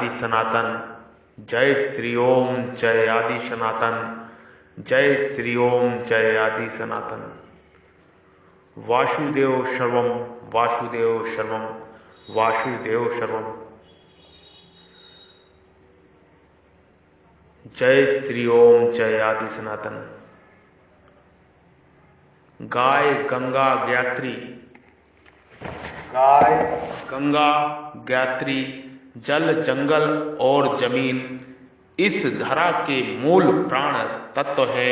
आदि सनातन। जय श्री ओम जय आदि सनातन। जय श्री ओम जय आदि सनातन। वासुदेव सर्वम वासुदेव सर्वम वासुदेव सर्वम। जय श्री ओम जय आदि सनातन। गाय गंगा ज्ञात्री, गाय गंगा ज्ञात्री, जल जंगल और जमीन इस धरा के मूल प्राण तत्व है।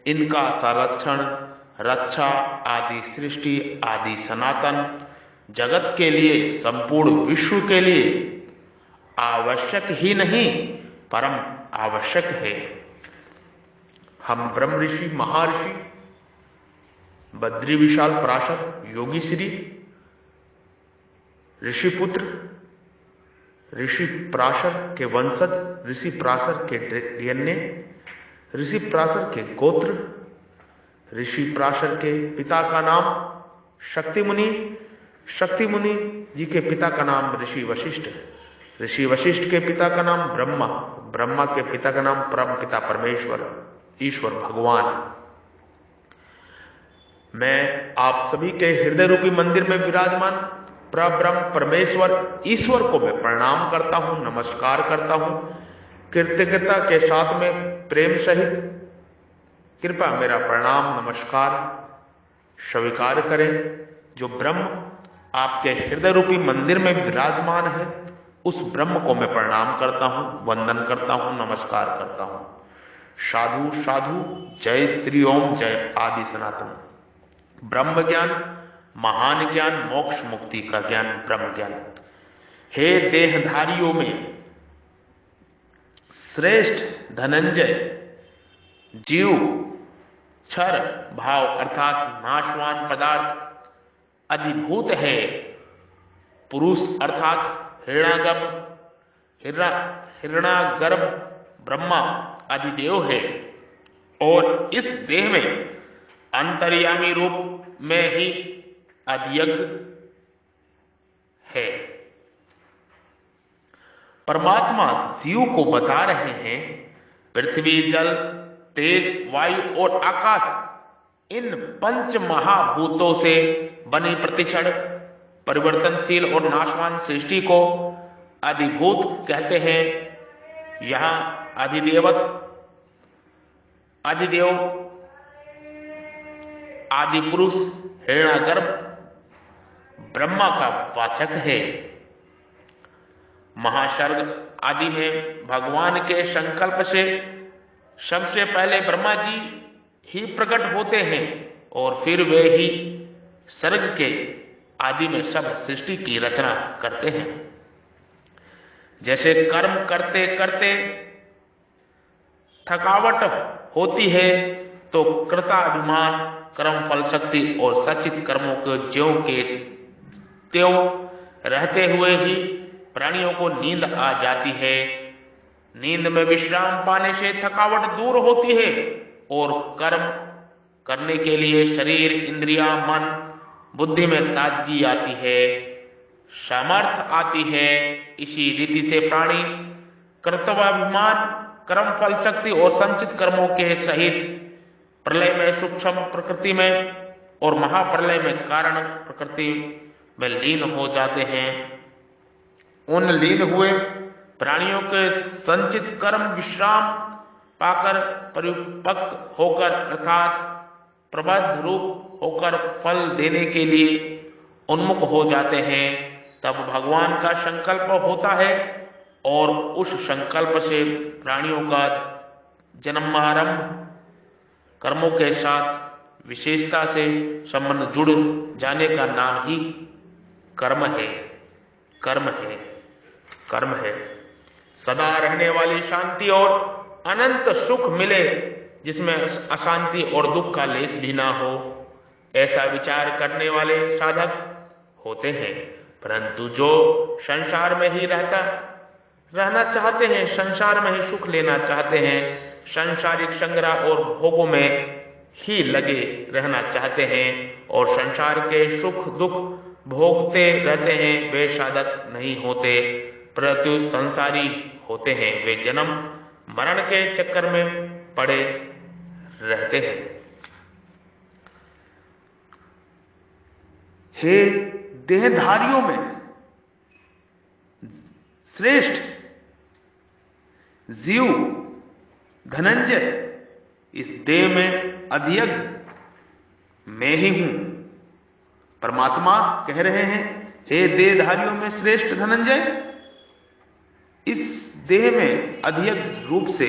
इनका संरक्षण रक्षा आदि सृष्टि आदि सनातन जगत के लिए, संपूर्ण विश्व के लिए आवश्यक ही नहीं परम आवश्यक है। हम ब्रह्म ऋषि महर्षि बद्री विशाल पराशर योगी श्री ऋषिपुत्र ऋषि पराशर के वंशज, ऋषि पराशर के डीएनए, ऋषि पराशर के गोत्र, ऋषि पराशर के पिता का नाम शक्ति मुनि, शक्ति मुनि जी के पिता का नाम ऋषि वशिष्ठ, ऋषि वशिष्ठ के पिता का नाम ब्रह्मा, ब्रह्मा के पिता का नाम परम पिता परमेश्वर ईश्वर भगवान। मैं आप सभी के हृदय रूपी मंदिर में विराजमान परब्रह्म परमेश्वर ईश्वर को मैं प्रणाम करता हूं, नमस्कार करता हूं। कृतज्ञता के साथ में प्रेम सहित कृपया मेरा प्रणाम नमस्कार स्वीकार करें। जो ब्रह्म आपके हृदय रूपी मंदिर में विराजमान है, उस ब्रह्म को मैं प्रणाम करता हूं, वंदन करता हूं, नमस्कार करता हूं। साधु साधु। जय श्री ओम जय आदि सनातन। ब्रह्म ज्ञान, महान ज्ञान, मोक्ष मुक्ति का ज्ञान ब्रह्म ज्ञान। हे देहधारियों में श्रेष्ठ धनंजय, जीव क्षर भाव अर्थात नाशवान पदार्थ अधिभूत है। पुरुष अर्थात हिरणागर्भ ब्रह्मा अधिदेव है और इस देह में अंतर्यामी रूप में ही अधियज्ञ है। परमात्मा जीव को बता रहे हैं, पृथ्वी जल तेज वायु और आकाश इन पंच महाभूतों से बनी प्रतिक्षण परिवर्तनशील और नाशवान सृष्टि को अधिभूत कहते हैं। यहां अधिदेव आदि पुरुष हिरणागर्भ ब्रह्मा का वाचक है। महासर्ग आदि में भगवान के संकल्प से सबसे पहले ब्रह्मा जी ही प्रकट होते हैं और फिर वे ही सर्ग के आदि में सब सृष्टि की रचना करते हैं। जैसे कर्म करते करते थकावट होती है तो कृताभिमान, कर्म फल शक्ति और सचित कर्मों को ज्यों के त्यों रहते हुए ही प्राणियों को नींद आ जाती है। नींद में विश्राम पाने से थकावट दूर होती है और कर्म करने के लिए शरीर, इंद्रियां, मन, बुद्धि में ताजगी आती है, सामर्थ्य आती है। इसी रीति से प्राणी कर्तव्याभिमान, कर्म फल शक्ति और संचित कर्मों के सहित प्रलय में सूक्ष्म प्रकृति में और महाप्रलय में कारण प्रकृति में लीन हो जाते हैं। उन लीन हुए प्राणियों के संचित कर्म विश्राम पाकर परिपक्व होकर अर्थात प्रबुद्ध रूप होकर फल देने के लिए उन्मुख हो जाते हैं। तब भगवान का संकल्प होता है और उस संकल्प से प्राणियों का जन्मारंभ कर्मों के साथ विशेषता से संबंध जुड़ जाने का नाम ही कर्म है। कर्म है, कर्म है। सदा रहने वाली शांति और अनंत सुख मिले जिसमें अशांति और दुख का लेस भी ना हो, ऐसा विचार करने वाले साधक होते हैं। परंतु जो संसार में ही रहना चाहते हैं, संसार में ही सुख लेना चाहते हैं, सांसारिक संग्रह और भोगों में ही लगे रहना चाहते हैं और संसार के सुख दुख भोगते रहते हैं, वे साधक नहीं होते। प्रत्यु संसारी होते हैं, वे जन्म मरण के चक्कर में पड़े रहते हैं। हे देहधारियों में श्रेष्ठ जीव धनंजय, इस देह में अधियज्ञ मैं ही हूं। परमात्मा कह रहे हैं, हे देहधारियों में श्रेष्ठ धनंजय, इस देह में अधियज्ञ रूप से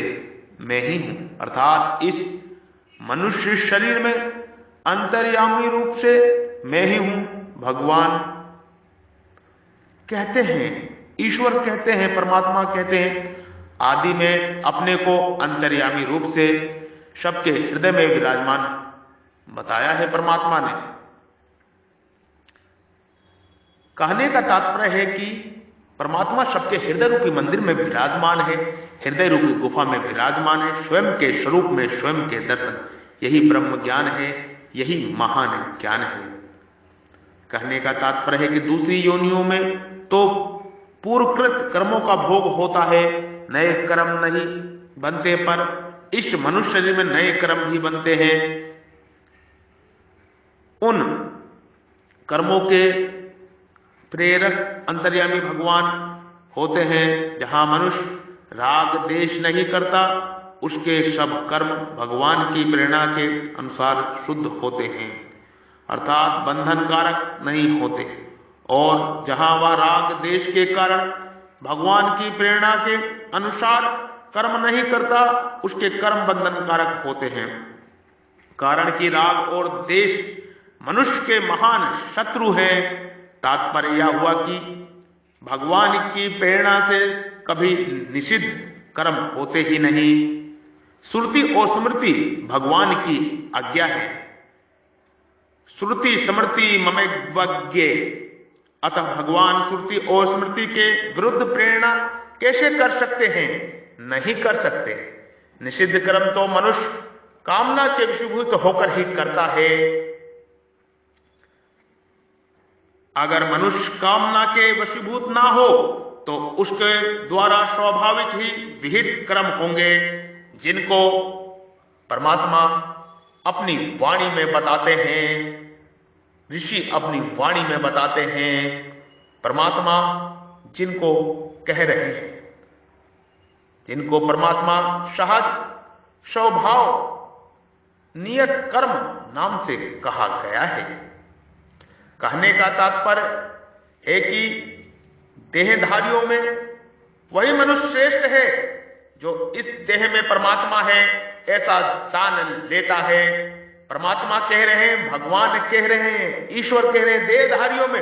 मैं ही हूं, अर्थात इस मनुष्य शरीर में अंतर्यामी रूप से मैं ही हूं। भगवान कहते हैं, ईश्वर कहते हैं, परमात्मा कहते हैं, आदि में अपने को अंतर्यामी रूप से सबके हृदय में विराजमान बताया है परमात्मा ने। कहने का तात्पर्य है कि परमात्मा सबके हृदय रूपी मंदिर में विराजमान है, हृदय रूपी गुफा में विराजमान है, स्वयं के स्वरूप में स्वयं के दर्शन, यही ब्रह्म ज्ञान है, यही महान ज्ञान है। कहने का तात्पर्य है कि दूसरी योनियों में तो पूर्वकृत कर्मों का भोग होता है, नए कर्म नहीं बनते, पर इस मनुष्य शरीर में नए कर्म भी बनते हैं। उन कर्मों के प्रेरक अंतर्यामी भगवान होते हैं। जहां मनुष्य राग देश नहीं करता, उसके सब कर्म भगवान की प्रेरणा के अनुसार शुद्ध होते हैं, अर्थात बंधन कारक नहीं होते। और जहां वह राग देश के कारण भगवान की प्रेरणा के अनुसार कर्म नहीं करता, उसके कर्म बंधन कारक होते हैं। कारण कि राग और देश मनुष्य के महान शत्रु हैं। तात्पर्य यह हुआ कि भगवान की प्रेरणा से कभी निषिद्ध कर्म होते ही नहीं। श्रुति और स्मृति भगवान की आज्ञा है। श्रुति स्मृति ममेवज्ञे, अतः भगवान श्रुति और स्मृति के विरुद्ध प्रेरणा कैसे कर सकते हैं? नहीं कर सकते। निषिद्ध कर्म तो मनुष्य कामना के वशीभूत होकर ही करता है। अगर मनुष्य कामना के वशीभूत ना हो तो उसके द्वारा स्वाभाविक ही विहित कर्म होंगे, जिनको परमात्मा अपनी वाणी में बताते हैं, ऋषि अपनी वाणी में बताते हैं, परमात्मा जिनको कह रहे हैं, जिनको परमात्मा सहज स्वभाव नियत कर्म नाम से कहा गया है। कहने का तात्पर्य है कि देहधारियों में वही मनुष्य श्रेष्ठ है जो इस देह में परमात्मा है ऐसा जान लेता है। परमात्मा कह रहे हैं, भगवान कह रहे हैं, ईश्वर कह रहे हैं, देहधारियों में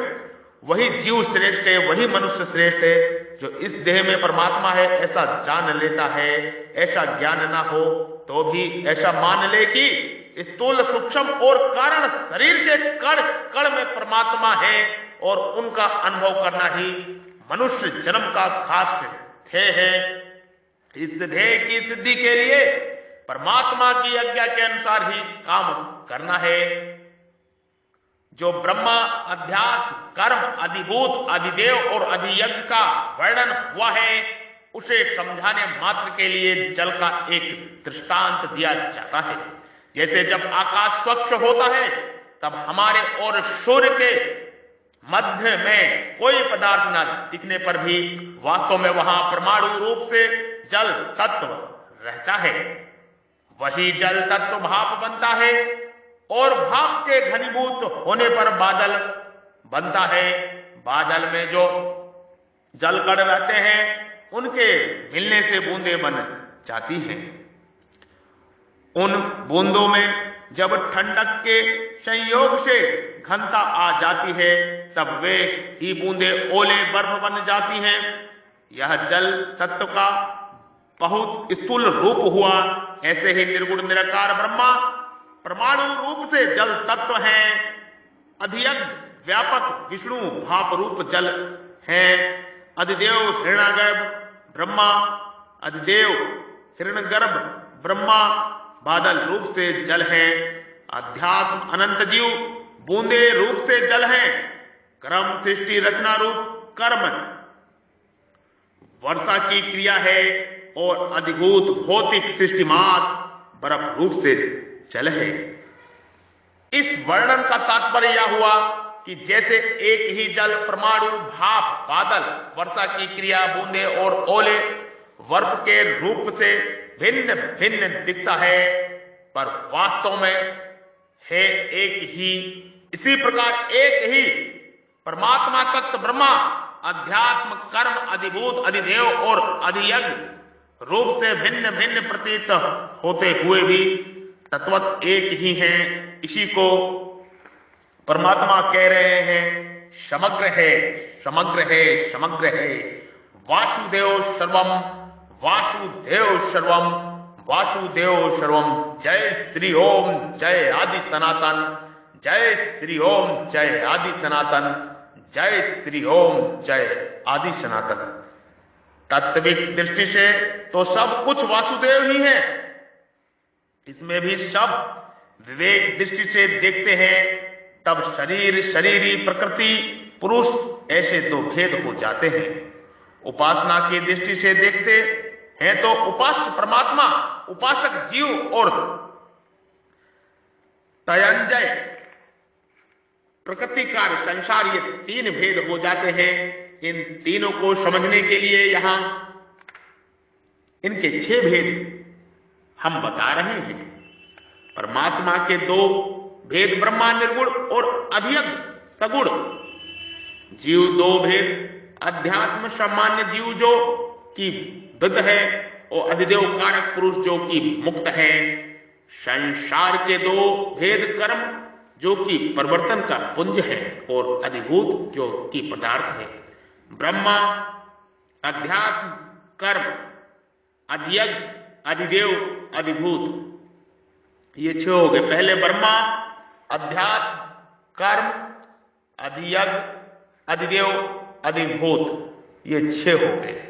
वही जीव श्रेष्ठ है, वही मनुष्य श्रेष्ठ है जो इस देह में परमात्मा है ऐसा जान लेता है। ऐसा ज्ञान ना हो तो भी ऐसा मान ले कि स्थूल सूक्ष्म और कारण शरीर के कण कण में परमात्मा है और उनका अनुभव करना ही मनुष्य जन्म का खास ध्येय है। इस ध्येय की सिद्धि के लिए परमात्मा की आज्ञा के अनुसार ही काम करना है। जो ब्रह्मा, अध्यात्म, कर्म, अधिभूत, अधिदेव और अधियज्ञ का वर्णन हुआ है, उसे समझाने मात्र के लिए जल का एक दृष्टांत दिया जाता है। जैसे जब आकाश स्वच्छ होता है तब हमारे और सूर्य के मध्य में कोई पदार्थ न दिखने पर भी वास्तव में वहां परमाणु रूप से जल तत्व रहता है। वही जल तत्व भाप बनता है और भाप के घनीभूत होने पर बादल बनता है। बादल में जो जल कण रहते हैं उनके मिलने से बूंदें बन जाती हैं। उन बूंदों में जब ठंडक के संयोग से घनता आ जाती है तब वे ही बूंदें ओले बर्फ बन जाती हैं। यह जल तत्व का बहुत स्थूल रूप हुआ। ऐसे ही निर्गुण निराकार ब्रह्मा परमाणु रूप से जल तत्व है। अधियज्ञ व्यापक विष्णु भाप रूप जल है। अधिदेव हिरण्यगर्भ ब्रह्मा, अधिदेव हिरण्यगर्भ ब्रह्मा बादल रूप से जल है। अध्यात्म अनंत जीव बूंदे रूप से जल है। क्रम सृष्टि रचना रूप कर्म वर्षा की क्रिया है और अधिभूत भौतिक सिस्टमात बर्फ रूप से जल है। इस वर्णन का तात्पर्य यह हुआ कि जैसे एक ही जल, परमाणु, भाप, बादल, वर्षा की क्रिया, बूंदे और ओले बर्फ के रूप से भिन्न भिन्न दिखता है, पर वास्तव में है एक ही। इसी प्रकार एक ही परमात्मा तत्व ब्रह्मा अध्यात्म, कर्म, अधिभूत, अधिदेव और अधियज्ञ रूप से भिन्न भिन्न प्रतीत होते हुए भी तत्वत एक ही हैं। इसी को परमात्मा कह रहे हैं समग्र है, समग्र है, समग्र है। वासुदेव सर्वम, वासुदेव सर्वम, वासुदेव सर्वम। जय श्री ओम, जय आदि सनातन, जय श्री ओम, जय आदि सनातन, जय श्री ओम, जय आदि सनातन। तात्विक दृष्टि से तो सब कुछ वासुदेव ही है। इसमें भी सब विवेक दृष्टि से देखते हैं तब शरीर, शरीरी, प्रकृति, पुरुष ऐसे दो भेद हो जाते हैं। उपासना की दृष्टि से देखते हैं तो उपास्य परमात्मा, उपासक जीव और तयंजय प्रकृति कार्य संसार, ये तीन भेद हो जाते हैं। इन तीनों को समझने के लिए यहां इनके 6 भेद हम बता रहे हैं। परमात्मा के 2 भेद, ब्रह्मा निर्गुण और अधियज्ञ सगुण। जीव 2 भेद, अध्यात्म सामान्य जीव जो कि बुद्ध है और अधिदेव कारक पुरुष जो कि मुक्त है। संसार के 2 भेद, कर्म जो कि परिवर्तन का पुंज है और अधिभूत जो कि पदार्थ है। ब्रह्मा, अध्यात्म, कर्म, अधियज्ञ, अधिदेव, अधिभूत, ये 6 हो गए। पहले ब्रह्मा, अध्यात्म, कर्म, अधियज्ञ, अधिदेव, अधिभूत, ये 6 हो गए।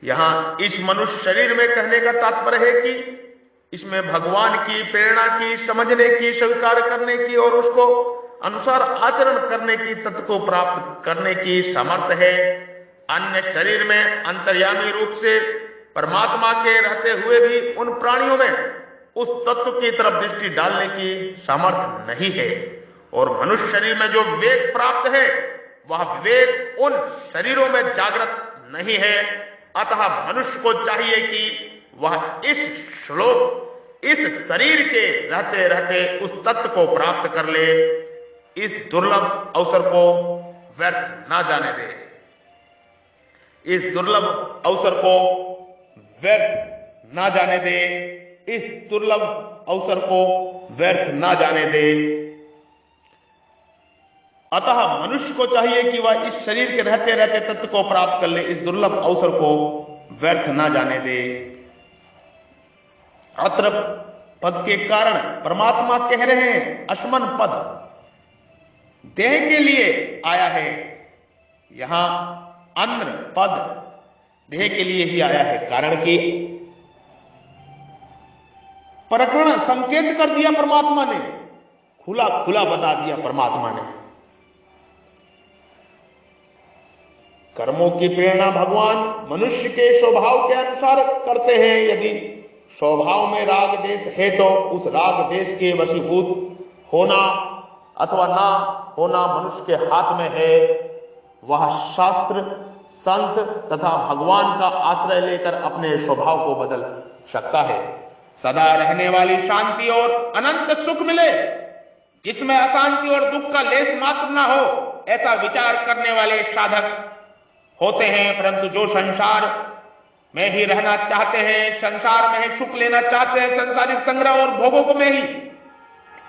यहां इस मनुष्य शरीर में कहने का तात्पर्य है कि इसमें भगवान की प्रेरणा की, समझने की, स्वीकार करने की और उसको अनुसार आचरण करने की, तत्व को प्राप्त करने की सामर्थ्य है। अन्य शरीर में अंतर्यामी रूप से परमात्मा के रहते हुए भी उन प्राणियों में उस तत्व की तरफ दृष्टि डालने की सामर्थ्य नहीं है। और मनुष्य शरीर में जो विवेक प्राप्त है वह विवेक उन शरीरों में जागृत नहीं है। अतः मनुष्य को चाहिए कि वह इस श्लोक, इस शरीर के रहते रहते उस तत्व को प्राप्त कर ले। इस दुर्लभ अवसर को व्यर्थ ना जाने दे, इस दुर्लभ अवसर को व्यर्थ ना जाने दे, इस दुर्लभ अवसर को व्यर्थ ना जाने दे। अतः मनुष्य को चाहिए कि वह इस शरीर के रहते रहते तत्व को प्राप्त कर ले, इस दुर्लभ अवसर को व्यर्थ ना जाने दे। अत्र पद के कारण परमात्मा कह रहे हैं असमन पद देह के लिए आया है। यहां अन्न पद देह के लिए ही आया है, कारण कि प्रकरण संकेत कर दिया परमात्मा ने, खुला खुला बता दिया परमात्मा ने। कर्मों की प्रेरणा भगवान मनुष्य के स्वभाव के अनुसार करते हैं। यदि स्वभाव में राग देश है तो उस राग देश के वशीभूत होना अथवा ना होना मनुष्य के हाथ में है। वह शास्त्र, संत तथा भगवान का आश्रय लेकर अपने स्वभाव को बदल सकता है। सदा रहने वाली शांति और अनंत सुख मिले, जिसमें अशांति और दुख का लेस मात्र ना हो, ऐसा विचार करने वाले साधक होते हैं। परंतु जो संसार में ही रहना चाहते हैं, संसार में ही सुख लेना चाहते हैं, संसारिक संग्रह और भोगों में ही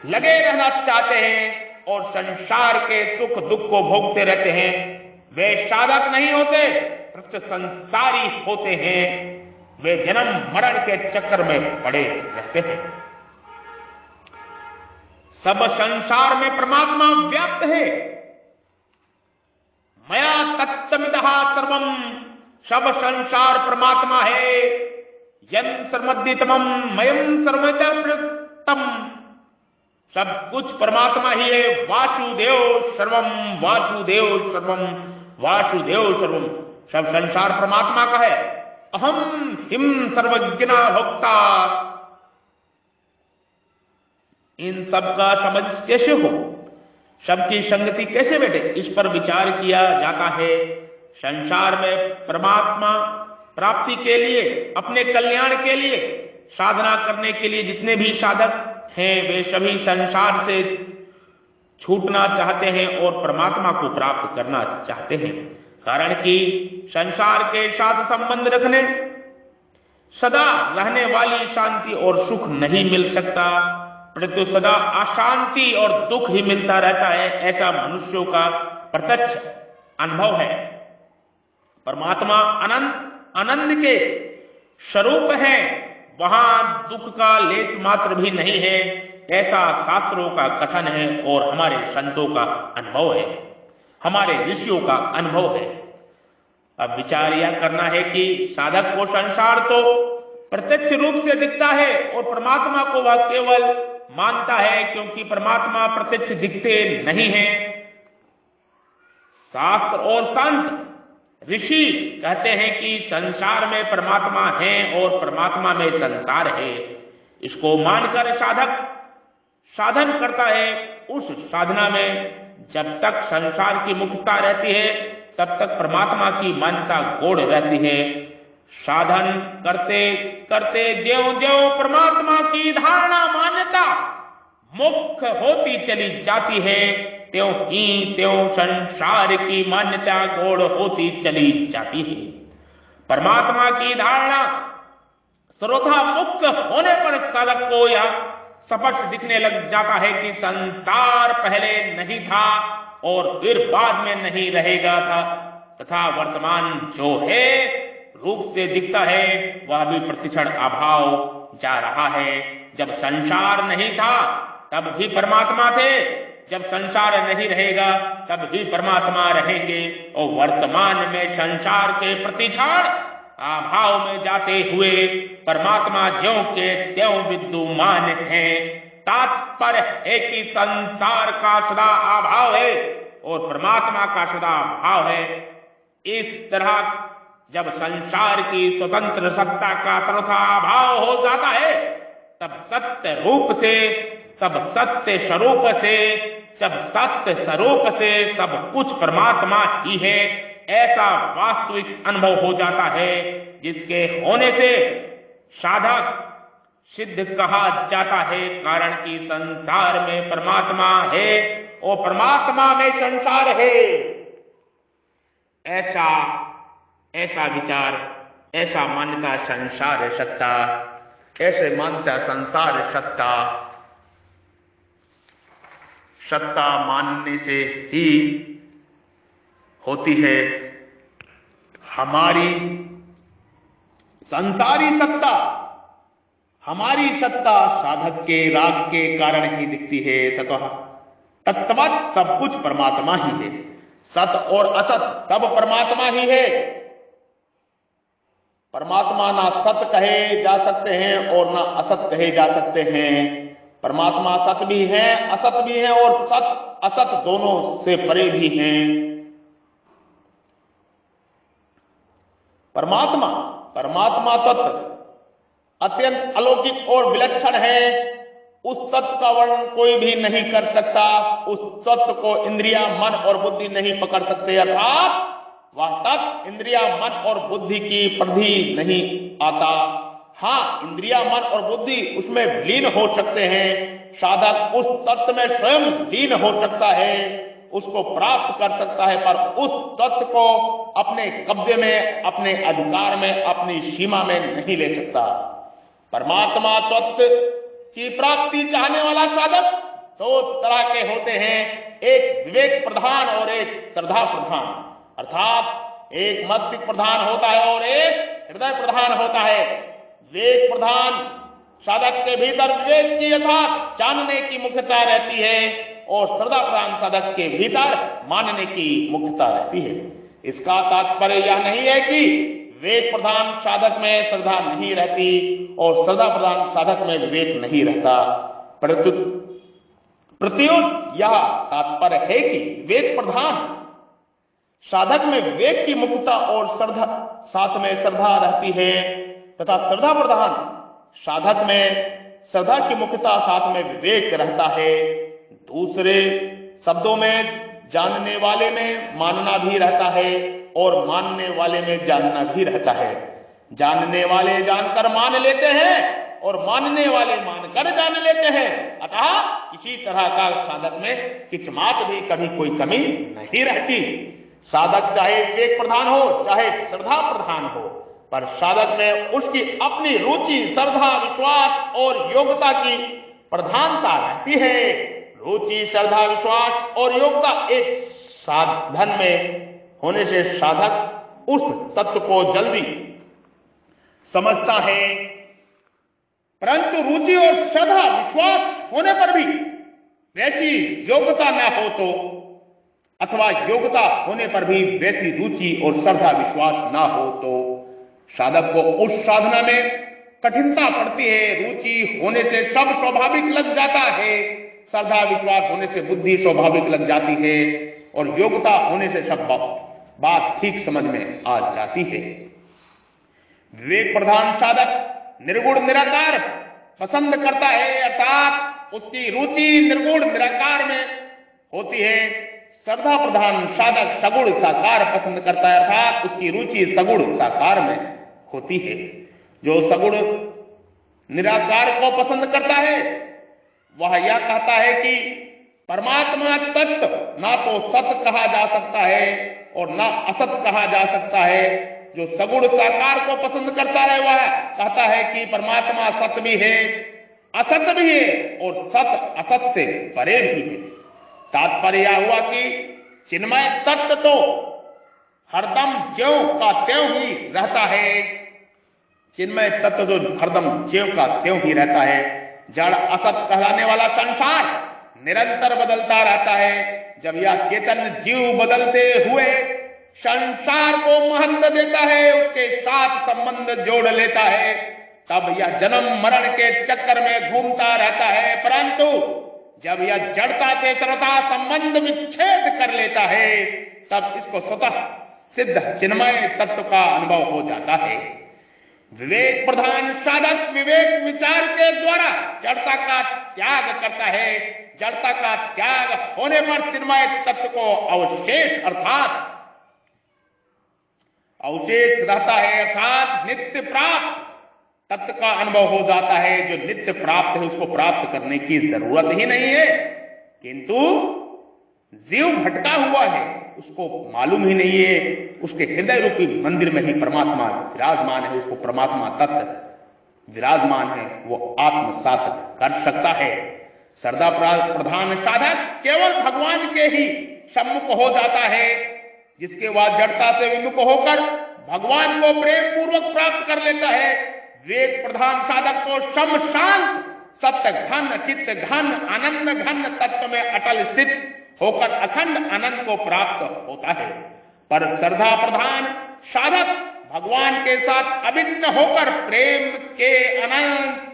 लगे रहना चाहते हैं और संसार के सुख दुख को भोगते रहते हैं, वे साधक नहीं होते, प्रत्यक्ष संसारी होते हैं। वे जन्म मरण के चक्कर में पड़े रहते हैं। सब संसार में परमात्मा व्याप्त है। मया तत्तमिदः सर्वम, सब संसार परमात्मा है। यं सर्वमद्वितमं मयं सर्वमिदमृतम्, सब कुछ परमात्मा ही है। वासुदेव सर्वम, वासुदेव सर्वम, वासुदेव सर्वम। सब संसार परमात्मा का है। अहम हिम सर्वज्ञना भोक्ता, इन सब का समझ कैसे हो, सबकी संगति कैसे बैठे, इस पर विचार किया जाता है। संसार में परमात्मा प्राप्ति के लिए, अपने कल्याण के लिए, साधना करने के लिए जितने भी साधक हैं वे सभी संसार से छूटना चाहते हैं और परमात्मा को प्राप्त करना चाहते हैं। कारण कि संसार के साथ संबंध रखने सदा रहने वाली शांति और सुख नहीं मिल सकता, परंतु सदा अशांति और दुख ही मिलता रहता है, ऐसा मनुष्यों का प्रत्यक्ष अनुभव है। परमात्मा आनंद के स्वरूप है, वहां दुख का लेस मात्र भी नहीं है, ऐसा शास्त्रों का कथन है और हमारे संतों का अनुभव है, हमारे ऋषियों का अनुभव है। अब विचार यह करना है कि साधक को संसार तो प्रत्यक्ष रूप से दिखता है और परमात्मा को वह केवल मानता है, क्योंकि परमात्मा प्रत्यक्ष दिखते नहीं है। शास्त्र और संत ऋषि कहते हैं कि संसार में परमात्मा है और परमात्मा में संसार है। इसको मानकर साधक साधन करता है। उस साधना में जब तक संसार की मुक्तता रहती है तब तक परमात्मा की मान्यता गोड़ रहती है। साधन करते करते ज्यों ज्यों परमात्मा की धारणा मान्यता मुख्य होती चली जाती है, त्यों ही त्यों संसार की मान्यता गोड़ होती चली जाती है। परमात्मा की धारणा सर्वथा मुक्त होने पर साधक को यह स्पष्ट दिखने लग जाता है कि संसार पहले नहीं था और फिर बाद में नहीं रहेगा था, तथा वर्तमान जो है रूप से दिखता है वह भी प्रतिक्षण अभाव जा रहा है। जब संसार नहीं था तब भी परमात्मा थे, जब संसार नहीं रहेगा तब भी परमात्मा रहेंगे, और वर्तमान में संसार के प्रतिक्षण अभाव में जाते हुए परमात्मा ज्यों के त्यों विद्यमान है। तात्पर्य है कि संसार का सदा अभाव है और परमात्मा का सदा भाव है। इस तरह जब संसार की स्वतंत्र सत्ता का सर्वथा अभाव हो जाता है तब सत्य रूप से, तब सत्य स्वरूप से, जब सत्य स्वरूप से सब कुछ परमात्मा ही है, ऐसा वास्तविक अनुभव हो जाता है, जिसके होने से साधक सिद्ध कहा जाता है। कारण कि संसार में परमात्मा है और परमात्मा में संसार है। ऐसा विचार, ऐसा मान्यता संसार सत्ता, ऐसे मान्यता संसार सत्ता, सत्ता मानने से ही होती है। हमारी संसारी सत्ता, हमारी सत्ता साधक के राग के कारण ही दिखती है। तत्वत सब कुछ परमात्मा ही है, सत और असत सब परमात्मा ही है। परमात्मा ना सत कहे जा सकते हैं और ना असत कहे जा सकते हैं। परमात्मा सत भी है, असत भी है, और सत असत दोनों से परे भी हैं। परमात्मा तत्व अत्यंत अलौकिक और विलक्षण है। उस तत्व का वर्णन कोई भी नहीं कर सकता। उस तत्व को इंद्रिया, मन और बुद्धि नहीं पकड़ सकते, अर्थात वह तत्व इंद्रिया, मन और बुद्धि की परिधि नहीं आता। हाँ, इंद्रिया, मन और बुद्धि उसमें लीन हो सकते हैं। साधक उस तत्व में स्वयं लीन हो सकता है, उसको प्राप्त कर सकता है, पर उस तत्व को अपने कब्जे में, अपने अधिकार में, अपनी सीमा में नहीं ले सकता। परमात्मा तत्व की प्राप्ति चाहने वाला साधक दो तरह के होते हैं, एक विवेक प्रधान और एक श्रद्धा प्रधान, अर्थात एक मस्तिष्क प्रधान होता है और एक हृदय प्रधान होता है। विवेक प्रधान साधक के भीतर विवेक की अर्थात जानने की मुख्यता रहती है, और श्रद्धा प्रधान साधक के भीतर मानने की मुख्यता रहती है। इसका तात्पर्य यह नहीं है कि विवेक प्रधान साधक में श्रद्धा नहीं रहती और श्रद्धा प्रधान साधक में विवेक नहीं रहता, परंतु प्रत्युत यह तात्पर्य है कि विवेक प्रधान साधक में विवेक की मुक्तता और श्रद्धा, साथ में श्रद्धा रहती है, तथा श्रद्धा प्रधान साधक में श्रद्धा की मुक्तता साथ में विवेक रहता है। दूसरे शब्दों में जानने वाले में मानना भी रहता है और मानने वाले में जानना भी रहता है। जानने वाले जानकर मान लेते हैं और मानने वाले मानकर जान लेते हैं। अतः किसी तरह का साधक में किंचित भी कभी कोई कमी नहीं रहती। साधक चाहे विवेक प्रधान हो चाहे श्रद्धा प्रधान हो, पर साधक में उसकी अपनी रुचि, श्रद्धा, विश्वास और योग्यता की प्रधानता रहती है। रुचि, श्रद्धा, विश्वास और योग्यता एक साधन में होने से साधक उस तत्व को जल्दी समझता है, परंतु रुचि और श्रद्धा, विश्वास होने पर भी वैसी योग्यता न हो तो, अथवा योग्यता होने पर भी वैसी रुचि और श्रद्धा, विश्वास ना हो तो साधक को उस साधना में कठिनता पड़ती है। रुचि होने से सब स्वाभाविक लग जाता है, श्रद्धा, विश्वास होने से बुद्धि स्वाभाविक लग जाती है और योग्यता होने से सब बात ठीक समझ में आ जाती है। विवेक प्रधान साधक निर्गुण निराकार पसंद करता है, अर्थात उसकी रुचि निर्गुण निराकार में होती है। श्रद्धा प्रधान साधक सगुण साकार पसंद करता है, अर्थात उसकी रुचि सगुण साकार में होती है। जो सगुण निराकार को पसंद करता है वह यह कहता है कि परमात्मा तत्व ना तो सत कहा जा सकता है और ना असत कहा जा सकता है। जो सगुण साकार को पसंद करता है वह कहता है कि परमात्मा सत भी है, असत भी है और सत असत से परे भी है। तात्पर्य यह हुआ कि चिन्मय तत्व तो हरदम ज्यों का त्यों ही रहता है। चिन्मय तत्व जो हरदम ज्यों का त्यों ही रहता है। जड़ असत कहलाने वाला संसार निरंतर बदलता रहता है। जब यह चेतन जीव बदलते हुए संसार को महत्व देता है, उसके साथ संबंध जोड़ लेता है, तब यह जन्म मरण के चक्कर में घूमता रहता है। परंतु जब यह जड़ता से सर्वथा संबंध विच्छेद कर लेता है, तब इसको स्वतः सिद्ध चिन्मय तत्व का अनुभव हो जाता है। विवेक प्रधान साधक विवेक विचार के द्वारा जड़ता का त्याग करता है। जड़ता का त्याग होने पर चिन्मय तत्व को अवशेष अर्थात अवशेष रहता है, अर्थात नित्य प्राप्त तत्व का अनुभव हो जाता है। जो नित्य प्राप्त है उसको प्राप्त करने की जरूरत ही नहीं है, किंतु जीव भटका हुआ है, उसको मालूम ही नहीं है उसके हृदय रूपी मंदिर में ही परमात्मा विराजमान है। उसको परमात्मा तत्व विराजमान है, वो आत्मसात कर सकता है। श्रद्धा प्रधान साधक केवल भगवान के ही सम्मुख हो जाता है, जिसके बाद जड़ता से विमुख होकर भगवान को प्रेम पूर्वक प्राप्त कर लेता है। विवेक प्रधान साधक को सम शांत सत्य घन चित्त घन आनंद घन तत्व में अटल स्थित होकर अखंड आनंद को प्राप्त होता है। पर श्रद्धा प्रधान साधक भगवान के साथ अभिन्न होकर प्रेम के अनंत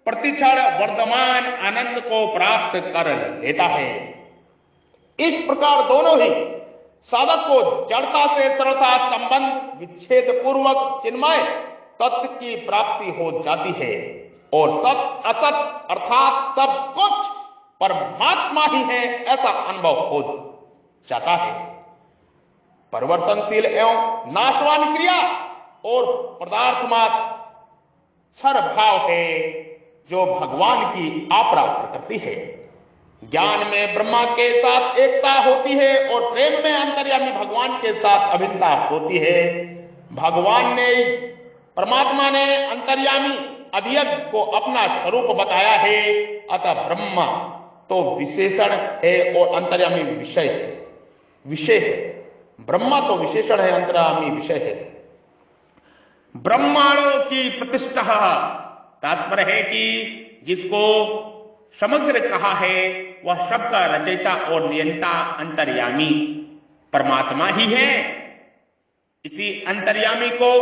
प्रतिक्षण वर्तमान आनंद को प्राप्त कर लेता है। इस प्रकार दोनों ही साधक को जड़ता से सर्वथा संबंध विच्छेद पूर्वक चिन्मय तत्व की प्राप्ति हो जाती है और सत असत अर्थात सब कुछ परमात्मा ही है ऐसा अनुभव हो जाता है। परिवर्तनशील एवं नाशवान क्रिया और पदार्थमात्र क्षर भाव है जो भगवान की अपरा प्रकृति है। ज्ञान में ब्रह्मा के साथ एकता होती है और प्रेम में अंतर्यामी भगवान के साथ अभिन्नता होती है। भगवान ने परमात्मा ने अंतर्यामी अधियज्ञ को अपना स्वरूप बताया है, अतः ब्रह्मा तो विशेषण है और अंतर्यामी विषय है। ब्रह्मा तो विशेषण है, अंतर्यामी विषय है। ब्रह्मांडों की प्रतिष्ठा तात्पर्य है कि जिसको समग्र कहा है वह सबका रचयिता और नियंता अंतर्यामी परमात्मा ही है। इसी अंतर्यामी को,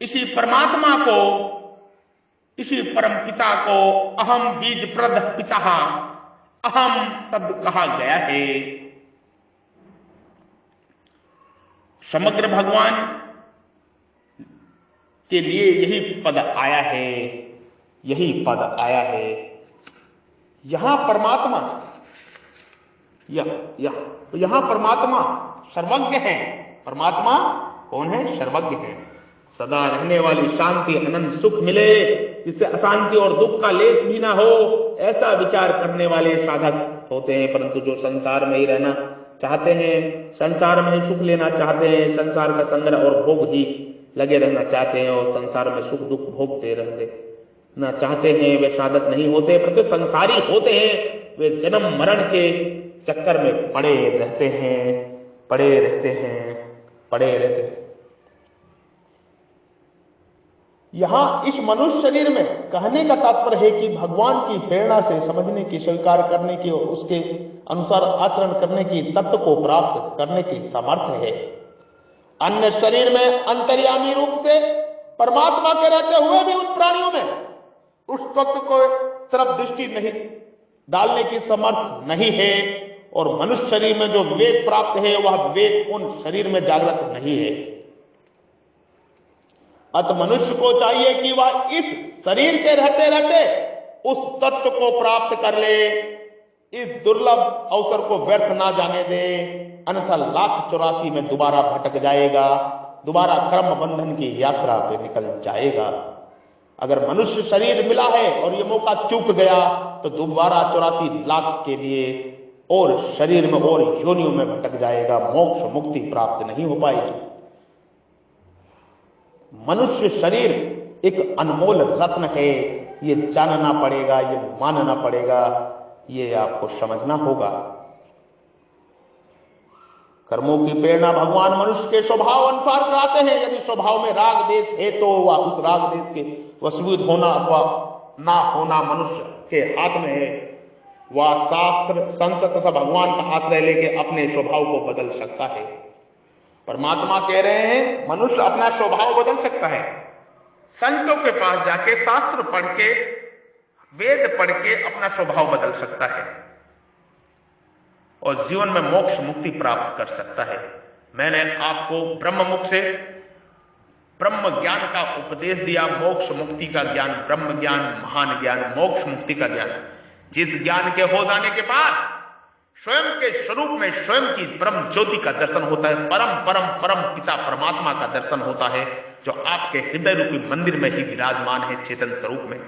इसी परमात्मा को, इसी परम पिता को अहम बीज प्रद पिता अहम शब्द कहा गया है। समग्र भगवान के लिए यही पद आया है, यही पद आया है। यहां परमात्मा यहां परमात्मा सर्वज्ञ है। परमात्मा कौन है? सर्वज्ञ है। सदा रहने वाली शांति, अनंत सुख मिले, जिससे अशांति और दुख का लेस भी ना हो, ऐसा विचार करने वाले साधक होते हैं। परंतु जो संसार में ही रहना चाहते हैं, संसार में ही सुख लेना चाहते हैं, संसार का संग्रह और भोग ही लगे रहना चाहते हैं और संसार में सुख दुख भोगते रहते ना चाहते हैं, वे साधक नहीं होते। परंतु संसारी होते हैं, वे जन्म मरण के चक्कर में पड़े रहते हैं। यहां इस मनुष्य शरीर में कहने का तात्पर्य है कि भगवान की प्रेरणा से समझने की, स्वीकार करने की और उसके अनुसार आचरण करने की, तत्व को प्राप्त करने की सामर्थ्य है। अन्य शरीर में अंतर्यामी रूप से परमात्मा के रहते हुए भी उन प्राणियों में उस तत्व को तरफ दृष्टि नहीं डालने की समर्थ नहीं है, और मनुष्य शरीर में जो विवेक प्राप्त है वह विवेक उन शरीर में जागृत नहीं है। अतः मनुष्य को चाहिए कि वह इस शरीर के रहते रहते उस तत्व को प्राप्त कर ले, इस दुर्लभ अवसर को व्यर्थ ना जाने दे, अन्यथा 1,84 में दोबारा भटक जाएगा, दोबारा कर्म बंधन की यात्रा पे निकल जाएगा। अगर मनुष्य शरीर मिला है और ये मौका चूक गया तो दोबारा 84 लाख के लिए और शरीर में और योनियों में भटक जाएगा, मोक्ष मुक्ति प्राप्त नहीं हो पाएगी। मनुष्य शरीर एक अनमोल रत्न है, ये जानना पड़ेगा, ये मानना पड़ेगा, ये आपको समझना होगा। कर्मों की प्रेरणा भगवान मनुष्य के स्वभाव अनुसार कराते हैं। यदि स्वभाव में राग देश है तो वह उस राग देश के वशीभूत होना अथवा ना होना मनुष्य के हाथ में है। वह शास्त्र, संत तथा भगवान का आश्रय लेके अपने स्वभाव को बदल सकता है। परमात्मा कह रहे हैं मनुष्य अपना स्वभाव बदल सकता है। संतों के पास जाके शास्त्र पढ़ के, वेद पढ़ के अपना स्वभाव बदल सकता है और जीवन में मोक्ष मुक्ति प्राप्त कर सकता है। मैंने आपको ब्रह्म मुख से ब्रह्म ज्ञान का उपदेश दिया, मोक्ष मुक्ति का ज्ञान, ब्रह्म ज्ञान, महान ज्ञान, मोक्ष मुक्ति का ज्ञान, जिस ज्ञान के हो जाने के बाद स्वयं के स्वरूप में स्वयं की परम ज्योति का दर्शन होता है, परम परम परम पिता परमात्मा का दर्शन होता है, जो आपके हृदय रूपी मंदिर में ही विराजमान है, चेतन स्वरूप में,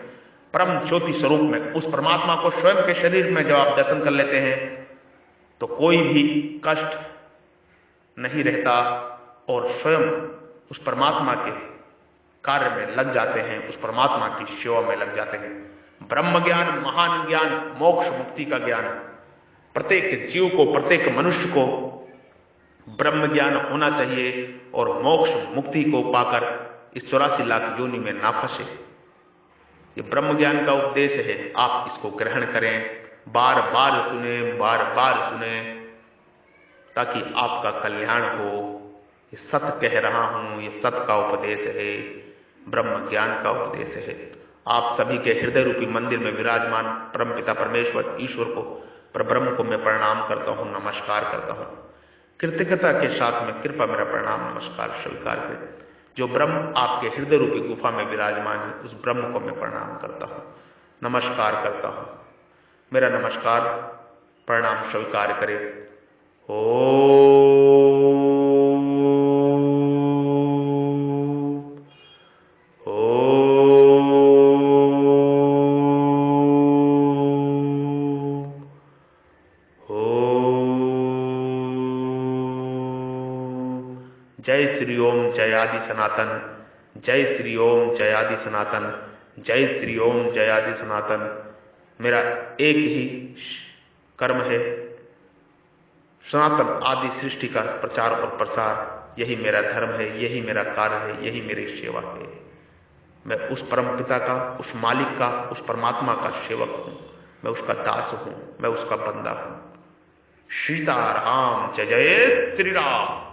परम ज्योति स्वरूप में। उस परमात्मा को स्वयं के शरीर में जब आप दर्शन कर लेते हैं तो कोई भी कष्ट नहीं रहता और स्वयं उस परमात्मा के कार्य में लग जाते हैं, उस परमात्मा की सेवा में लग जाते हैं। ब्रह्म ज्ञान, महान ज्ञान, मोक्ष मुक्ति का ज्ञान, प्रत्येक जीव को, प्रत्येक मनुष्य को ब्रह्म ज्ञान होना चाहिए और मोक्ष मुक्ति को पाकर इस 84 लाख योनि में ना फंसे। ये ब्रह्म ज्ञान का उपदेश है, आप इसको ग्रहण करें, बार बार सुने, बार बार सुने, ताकि आपका कल्याण हो। ये सत्य कह रहा हूं, ये सत्य का उपदेश है, ब्रह्म ज्ञान का उपदेश है। आप सभी के हृदय रूपी मंदिर में विराजमान परमपिता परमेश्वर ईश्वर को, परब्रह्म को मैं प्रणाम करता हूं, नमस्कार करता हूं। कृतज्ञता के साथ में कृपा मेरा प्रणाम नमस्कार स्वीकार करें। जो ब्रह्म आपके हृदय रूपी गुफा में विराजमान है, उस ब्रह्म को मैं प्रणाम करता हूं, नमस्कार करता हूं। मेरा नमस्कार प्रणाम स्वीकार करें। जय श्री ओम जय आदि सनातन, जय श्री ओम जय आदि सनातन, जय श्री ओम जय आदि सनातन। मेरा एक ही कर्म है, सनातन आदि सृष्टि का प्रचार और प्रसार। यही मेरा धर्म है, यही मेरा कार्य है, यही मेरी सेवा है। मैं उस परम पिता का, उस मालिक का, उस परमात्मा का सेवक हूं, मैं उसका दास हूं, मैं उसका बंदा हूं। सीताराम, जय जय श्री राम।